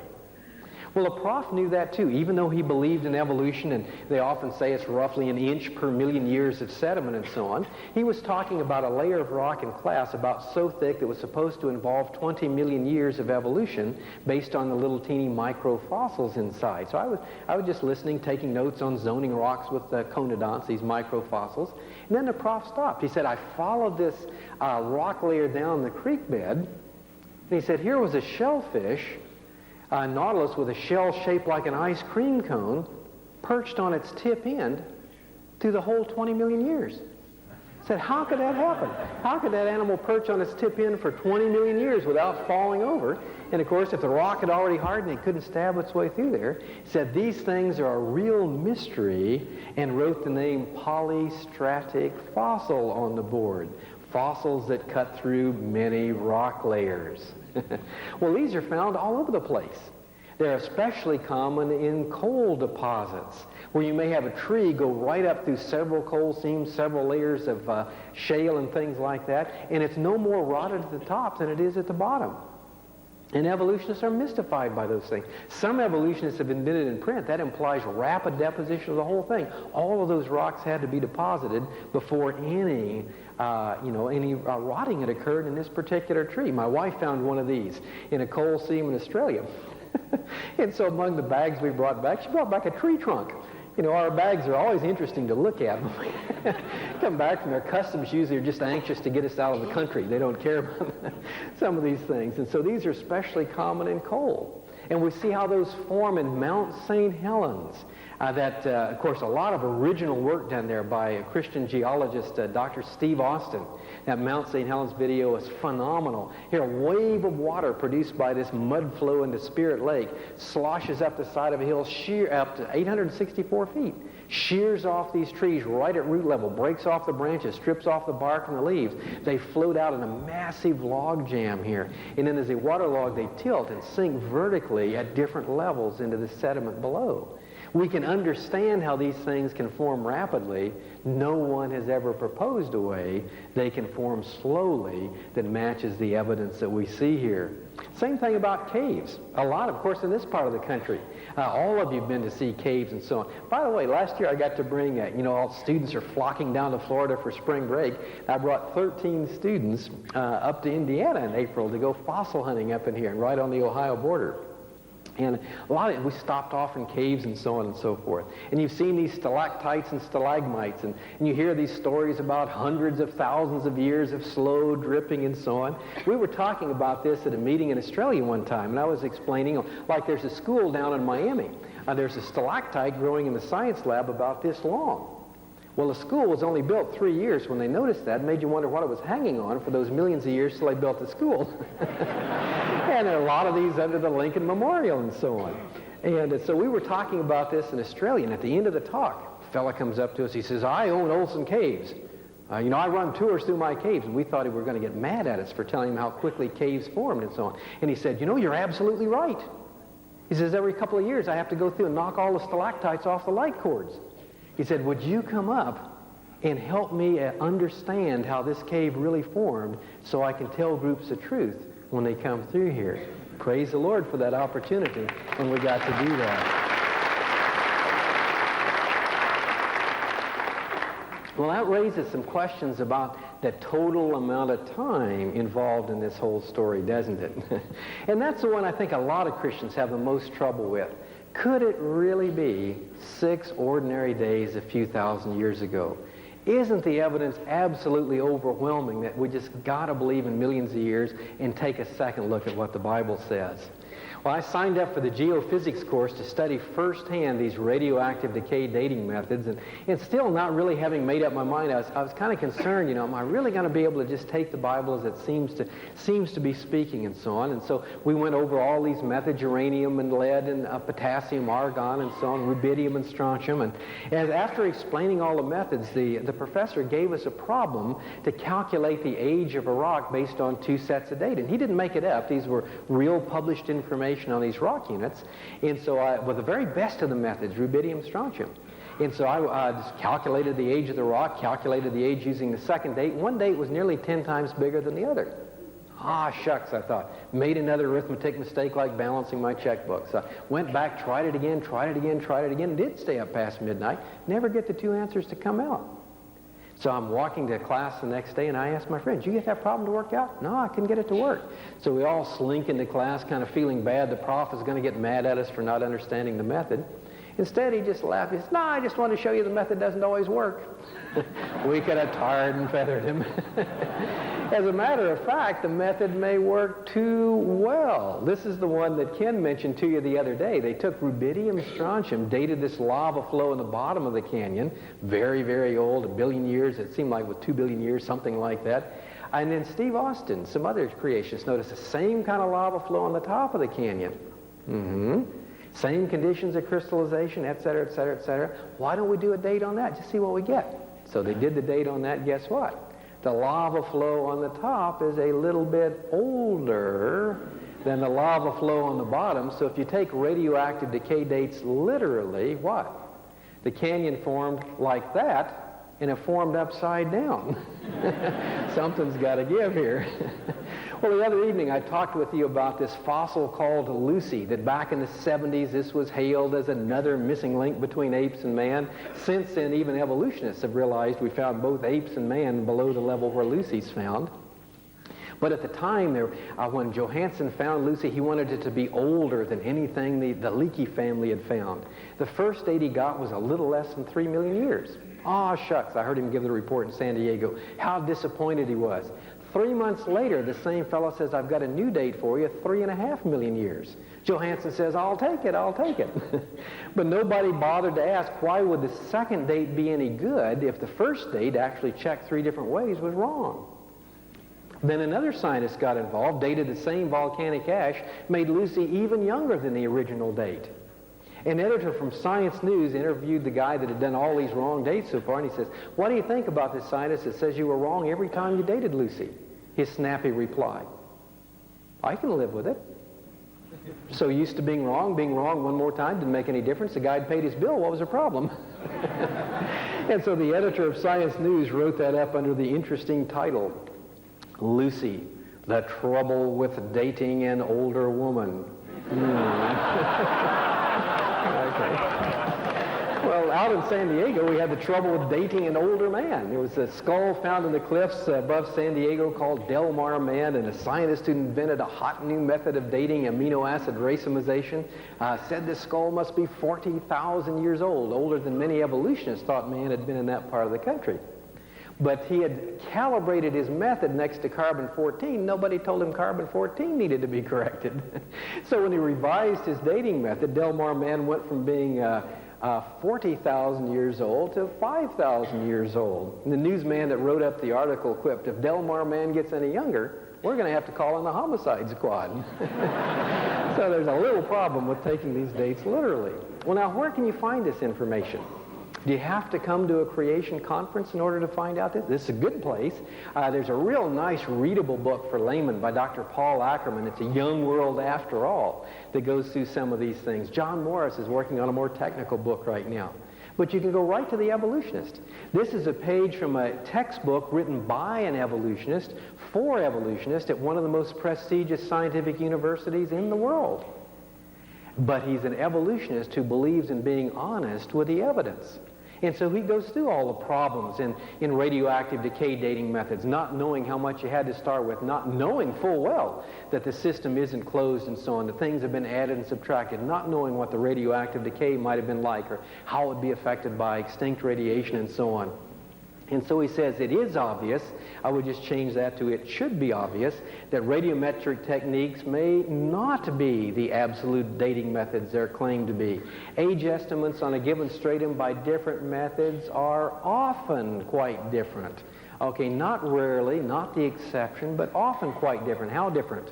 Well, a prof knew that too, even though he believed in evolution, and they often say it's roughly an inch per million years of sediment and so on. He was talking about a layer of rock in class about so thick that it was supposed to involve 20 million years of evolution based on the little teeny microfossils inside. So I was just listening, taking notes on zoning rocks with conodonts, these microfossils. And then the prof stopped. He said, I followed this rock layer down the creek bed, and he said, here was a shellfish, nautilus with a shell shaped like an ice cream cone perched on its tip end through the whole 20 million years. I said, how could that happen? How could that animal perch on its tip end for 20 million years without falling over? And of course, if the rock had already hardened, it couldn't stab its way through there. He said, these things are a real mystery, and wrote the name polystratic fossil on the board. Fossils that cut through many rock layers. Well, these are found all over the place. They're especially common in coal deposits, where you may have a tree go right up through several coal seams, several layers of shale and things like that, and it's no more rotted at the top than it is at the bottom. And evolutionists are mystified by those things. Some evolutionists have admitted in print that implies rapid deposition of the whole thing. All of those rocks had to be deposited before any rotting had occurred in this particular tree. My wife found one of these in a coal seam in Australia. And so among the bags we brought back, she brought back a tree trunk. Our bags are always interesting to look at. Come back from their customs, usually are just anxious to get us out of the country. They don't care about some of these things. And so these are especially common in coal. And we see how those form in Mount St. Helens. Of course, a lot of original work done there by a Christian geologist, Dr. Steve Austin. That Mount St. Helens video is phenomenal. Here, a wave of water produced by this mud flow into Spirit Lake sloshes up the side of a hill, sheer up to 864 feet, shears off these trees right at root level, breaks off the branches, strips off the bark and the leaves. They float out in a massive log jam here. And then as they waterlog, they tilt and sink vertically at different levels into the sediment below. We can understand how these things can form rapidly. No one has ever proposed a way they can form slowly that matches the evidence that we see here. Same thing about caves. A lot, of course, in this part of the country. All of you have been to see caves and so on. By the way, last year I got to bring, all students are flocking down to Florida for spring break. I brought 13 students up to Indiana in April to go fossil hunting up in here and right on the Ohio border. And we stopped off in caves and so on and so forth. And you've seen these stalactites and stalagmites, and you hear these stories about hundreds of thousands of years of slow dripping and so on. We were talking about this at a meeting in Australia one time, and I was explaining, like there's a school down in Miami. There's a stalactite growing in the science lab about this long. Well, the school was only built 3 years. When they noticed that, it made you wonder what it was hanging on for those millions of years till they built the school. And there are a lot of these under the Lincoln Memorial and so on. And so we were talking about this in Australia, and at the end of the talk, a fella comes up to us. He says, I own Olson Caves. I run tours through my caves. And we thought he were going to get mad at us for telling him how quickly caves formed and so on. And he said, you're absolutely right. He says, every couple of years I have to go through and knock all the stalactites off the light cords. He said, would you come up and help me understand how this cave really formed so I can tell groups the truth when they come through here? Praise the Lord for that opportunity when we got to do that. Well, that raises some questions about the total amount of time involved in this whole story, doesn't it? And that's the one I think a lot of Christians have the most trouble with. Could it really be 6 ordinary days a few thousand years ago? Isn't the evidence absolutely overwhelming that we just got to believe in millions of years and take a second look at what the Bible says? Well, I signed up for the geophysics course to study firsthand these radioactive decay dating methods, and still not really having made up my mind, I was kind of concerned, am I really going to be able to just take the Bible as it seems to be speaking and so on? And so we went over all these methods, uranium and lead and potassium, argon and so on, rubidium and strontium. And after explaining all the methods, the professor gave us a problem to calculate the age of a rock based on 2 sets of data. And he didn't make it up. These were real published information on these rock units. And so with the very best of the methods, rubidium, strontium. And so I just calculated the age of the rock, calculated the age using the second date. One date was nearly 10 times bigger than the other. Shucks, I thought. Made another arithmetic mistake like balancing my checkbook. So I went back, tried it again, did stay up past midnight, never get the 2 answers to come out. So I'm walking to class the next day, and I asked my friend, did you get that problem to work out? No, I couldn't get it to work. So we all slink into class kind of feeling bad. The prof is going to get mad at us for not understanding the method. Instead, he just laughed. He said, no, I just wanted to show you the method doesn't always work. We could have tarred and feathered him. As a matter of fact, the method may work too well. This is the one that Ken mentioned to you the other day. They took rubidium strontium, dated this lava flow in the bottom of the canyon, very, very old, 1 billion years. It seemed like with 2 billion years, something like that. And then Steve Austin, some other creationists, noticed the same kind of lava flow on the top of the canyon. Same conditions of crystallization, et cetera, et cetera, et cetera. Why don't we do a date on that? Just see what we get. So they did the date on that. Guess what? The lava flow on the top is a little bit older than the lava flow on the bottom. So if you take radioactive decay dates literally, what? The canyon formed like that, and it formed upside down. Something's got to give here. Well, the other evening I talked with you about this fossil called Lucy, that back in the 70s this was hailed as another missing link between apes and man. Since then, even evolutionists have realized we found both apes and man below the level where Lucy's found. But at the time, when Johansen found Lucy, he wanted it to be older than anything the Leakey family had found. The first date he got was a little less than 3 million years. Shucks, I heard him give the report in San Diego. How disappointed he was. 3 months later, the same fellow says, I've got a new date for you, 3.5 million years. Johansen says, I'll take it. But nobody bothered to ask, why would the second date be any good if the first date, actually checked 3 different ways, was wrong? Then another scientist got involved, dated the same volcanic ash, made Lucy even younger than the original date. An editor from Science News interviewed the guy that had done all these wrong dates so far, and he says, what do you think about this scientist that says you were wrong every time you dated Lucy? His snappy reply, I can live with it. So used to being wrong one more time didn't make any difference. The guy had paid his bill. What was the problem? And so the editor of Science News wrote that up under the interesting title, Lucy, the Trouble with Dating an Older Woman. Okay. Well, out in San Diego, we had the trouble with dating an older man. There was a skull found in the cliffs above San Diego called Del Mar Man, and a scientist who invented a hot new method of dating amino acid racemization said this skull must be 40,000 years old, older than many evolutionists thought man had been in that part of the country. But he had calibrated his method next to carbon-14. Nobody told him carbon-14 needed to be corrected. So when he revised his dating method, Del Mar Man went from being 40,000 years old to 5,000 years old. And the newsman that wrote up the article quipped, if Del Mar Man gets any younger, we're going to have to call in the homicide squad. So there's a little problem with taking these dates literally. Well, now, where can you find this information? Do you have to come to a creation conference in order to find out this? This is a good place. There's a real nice readable book for laymen by Dr. Paul Ackerman. It's A Young World After All that goes through some of these things. John Morris is working on a more technical book right now. But you can go right to the evolutionist. This is a page from a textbook written by an evolutionist for evolutionists at one of the most prestigious scientific universities in the world. But he's an evolutionist who believes in being honest with the evidence. And so he goes through all the problems in radioactive decay dating methods, not knowing how much you had to start with, not knowing full well that the system isn't closed and so on, that things have been added and subtracted, not knowing what the radioactive decay might have been like or how it would be affected by extinct radiation and so on. And so he says it is obvious, I would just change that to it should be obvious, that radiometric techniques may not be the absolute dating methods they're claimed to be. Age estimates on a given stratum by different methods are often quite different. Okay, not rarely, not the exception, but often quite different. How different?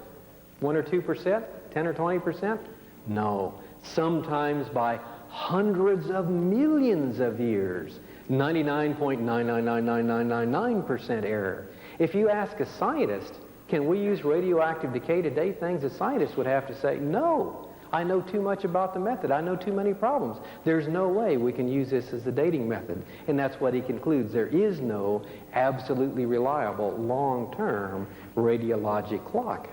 1 or 2%? 10 or 20%? No. Sometimes by hundreds of millions of years. 99.9999999% error. If you ask a scientist, can we use radioactive decay to date things, a scientist would have to say, no, I know too much about the method. I know too many problems. There's no way we can use this as a dating method. And that's what he concludes. There is no absolutely reliable long-term radiologic clock.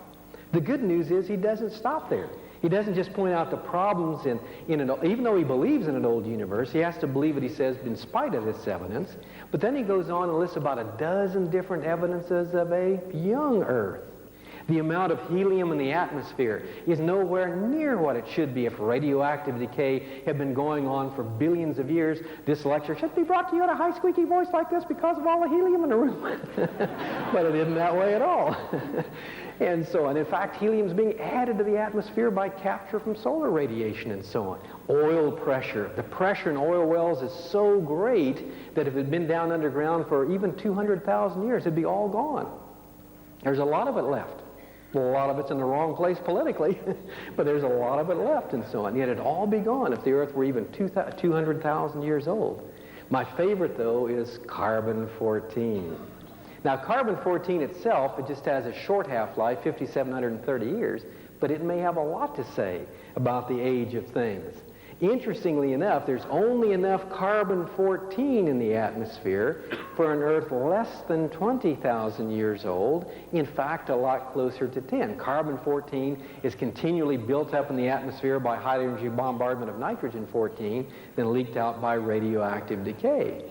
The good news is he doesn't stop there. He doesn't just point out the problems even though he believes in an old universe, he has to believe what he says in spite of this evidence. But then he goes on and lists about a dozen different evidences of a young Earth. The amount of helium in the atmosphere is nowhere near what it should be if radioactive decay had been going on for billions of years. This lecture should be brought to you in a high squeaky voice like this because of all the helium in the room. But it isn't that way at all. And so on. In fact, helium is being added to the atmosphere by capture from solar radiation and so on. Oil pressure. The pressure in oil wells is so great that if it had been down underground for even 200,000 years, it'd be all gone. There's a lot of it left. A lot of it's in the wrong place politically, but there's a lot of it left and so on. Yet it'd all be gone if the Earth were even 200,000 years old. My favorite, though, is carbon-14. Now, carbon-14 itself, it just has a short half-life, 5,730 years, but it may have a lot to say about the age of things. Interestingly enough, there's only enough carbon-14 in the atmosphere for an Earth less than 20,000 years old, in fact, a lot closer to 10. Carbon-14 is continually built up in the atmosphere by high-energy bombardment of nitrogen-14, then leaked out by radioactive decay.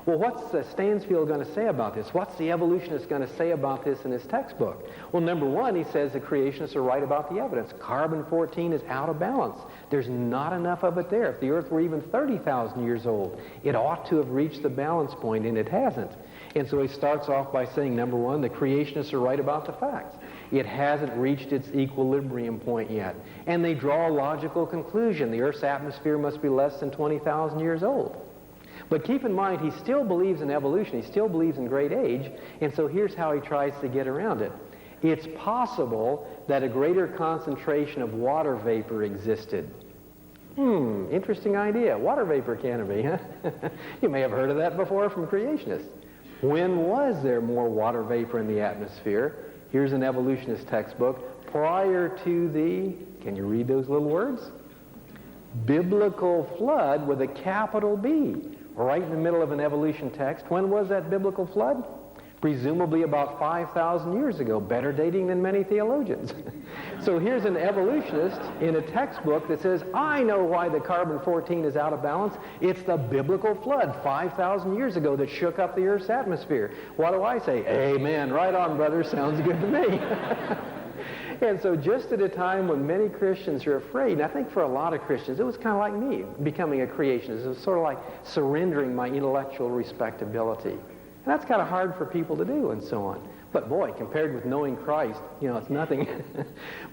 Well, what's Stansfield going to say about this? What's the evolutionist going to say about this in his textbook? Well, number one, he says the creationists are right about the evidence. Carbon-14 is out of balance. There's not enough of it there. If the Earth were even 30,000 years old, it ought to have reached the balance point, and it hasn't. And so he starts off by saying, number one, the creationists are right about the facts. It hasn't reached its equilibrium point yet. And they draw a logical conclusion. The Earth's atmosphere must be less than 20,000 years old. But keep in mind, he still believes in evolution. He still believes in great age. And so here's how he tries to get around it. It's possible that a greater concentration of water vapor existed. Interesting idea. Water vapor can it be, huh? You may have heard of that before from creationists. When was there more water vapor in the atmosphere? Here's an evolutionist textbook. Prior to the, can you read those little words? Biblical flood with a capital B. Right in the middle of an evolution text. When was that biblical flood? presumably about 5,000 years ago, better dating than many theologians. So here's an evolutionist in a textbook that says, I know why the carbon-14 is out of balance. It's the biblical flood 5,000 years ago that shook up the Earth's atmosphere. What do I say? Amen. Right on, brother. Sounds good to me. And so just at a time when many Christians are afraid, and I think for a lot of Christians, it was kind of like me, becoming a creationist. It was sort of like surrendering my intellectual respectability. And that's kind of hard for people to do and so on. But boy, compared with knowing Christ, it's nothing.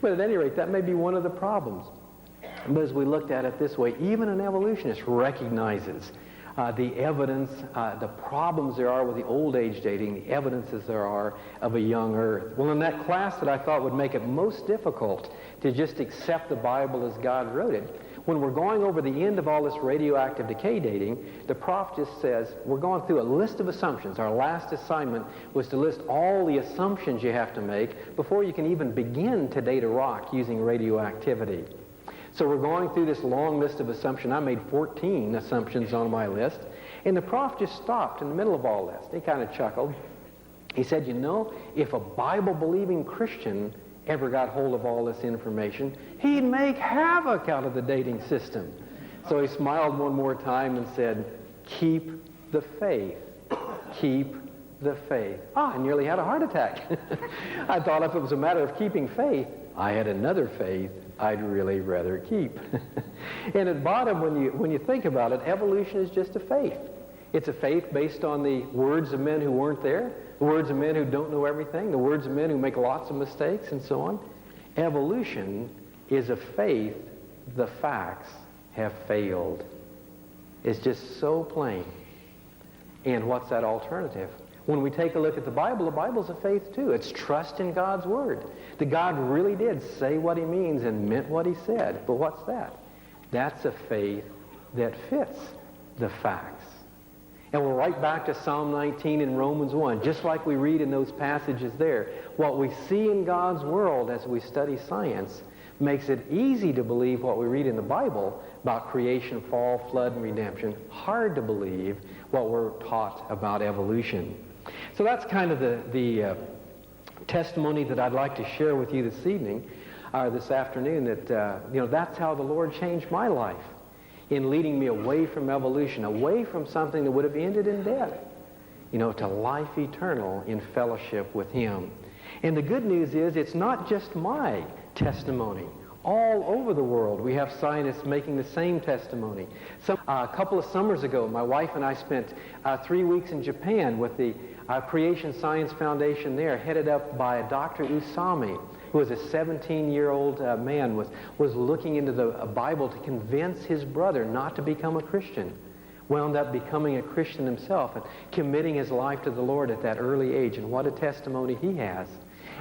But at any rate, that may be one of the problems. But as we looked at it this way, even an evolutionist recognizes the evidence, the problems there are with the old age dating, the evidences there are of a young Earth. Well, in that class that I thought would make it most difficult to just accept the Bible as God wrote it, when we're going over the end of all this radioactive decay dating, the prof just says, we're going through a list of assumptions. Our last assignment was to list all the assumptions you have to make before you can even begin to date a rock using radioactivity. So we're going through this long list of assumptions. I made 14 assumptions on my list. And the prof just stopped in the middle of all this. He kind of chuckled. He said, if a Bible-believing Christian ever got hold of all this information, he'd make havoc out of the dating system. So he smiled one more time and said, keep the faith. Keep the faith. I nearly had a heart attack. I thought if it was a matter of keeping faith, I had another faith I'd really rather keep. And at bottom, when you think about it, evolution is just a faith. It's a faith based on the words of men who weren't there, the words of men who don't know everything, the words of men who make lots of mistakes, and so on. Evolution is a faith the facts have failed. It's just so plain. And what's that alternative? When we take a look at the Bible's a faith too. It's trust in God's Word. That God really did say what He means and meant what He said. But what's that? That's a faith that fits the facts. And we're right back to Psalm 19 and Romans 1, just like we read in those passages there. What we see in God's world as we study science makes it easy to believe what we read in the Bible about creation, fall, flood, and redemption. Hard to believe what we're taught about evolution. So that's kind of the testimony that I'd like to share with you this evening, or this afternoon, that that's how the Lord changed my life in leading me away from evolution, away from something that would have ended in death, to life eternal in fellowship with Him. And the good news is it's not just my testimony. All over the world, we have scientists making the same testimony. So, a couple of summers ago, my wife and I spent 3 weeks in Japan with the Creation Science Foundation there, headed up by Dr. Usami, who was a 17-year-old man, was looking into the Bible to convince his brother not to become a Christian. Wound up becoming a Christian himself and committing his life to the Lord at that early age. And what a testimony he has.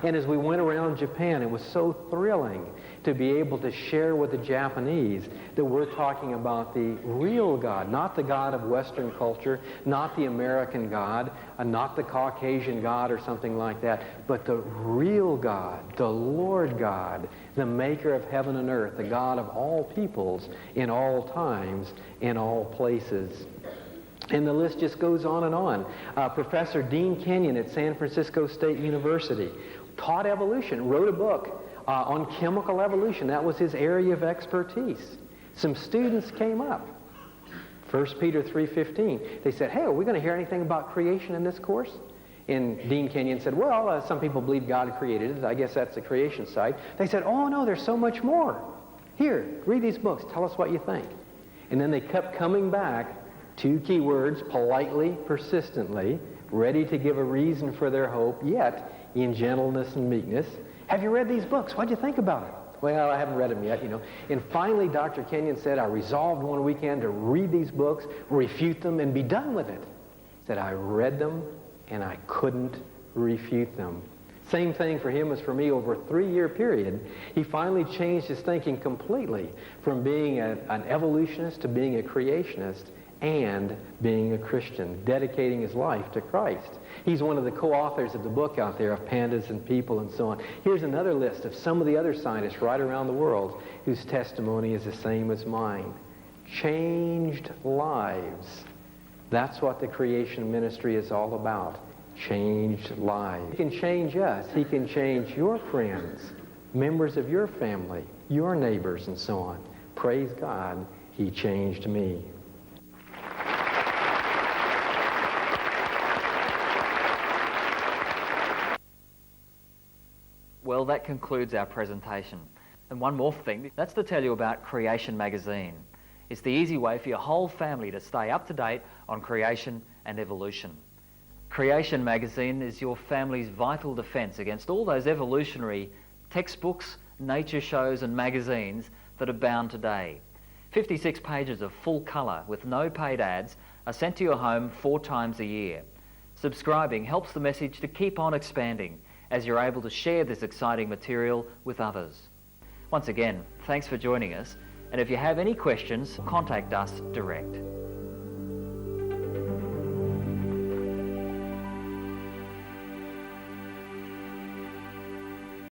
And as we went around Japan, it was so thrilling to be able to share with the Japanese that we're talking about the real God, not the God of Western culture, not the American God, not the Caucasian God or something like that, but the real God, the Lord God, the maker of heaven and earth, the God of all peoples in all times, in all places. And the list just goes on and on. Professor Dean Kenyon at San Francisco State University taught evolution, wrote a book on chemical evolution. That was his area of expertise. Some students came up. 1 Peter 3:15. They said, hey, are we going to hear anything about creation in this course? And Dean Kenyon said, well, some people believe God created it. I guess that's the creation side. They said, oh, no, there's so much more. Here, read these books. Tell us what you think. And then they kept coming back. 2 key words, politely, persistently, ready to give a reason for their hope, yet in gentleness and meekness. Have you read these books? What do you think about it? Well, I haven't read them yet, And finally, Dr. Kenyon said, I resolved one weekend to read these books, refute them, and be done with it. He said, I read them, and I couldn't refute them. Same thing for him as for me over a 3-year period. He finally changed his thinking completely from being an evolutionist to being a creationist, and being a Christian, dedicating his life to Christ. He's one of the co-authors of the book out there of Pandas and People and so on. Here's another list of some of the other scientists right around the world whose testimony is the same as mine. Changed lives. That's what the creation ministry is all about. changed lives. He can change us. He can change your friends, members of your family, your neighbors, and so on. Praise God, He changed me. Well, that concludes our presentation. And one more thing, that's to tell you about Creation Magazine. It's the easy way for your whole family to stay up to date on creation and evolution. Creation Magazine is your family's vital defence against all those evolutionary textbooks, nature shows and magazines that abound today. 56 pages of full colour with no paid ads are sent to your home 4 times a year. Subscribing helps the message to keep on expanding as you're able to share this exciting material with others. Once again, thanks for joining us, and if you have any questions, contact us direct.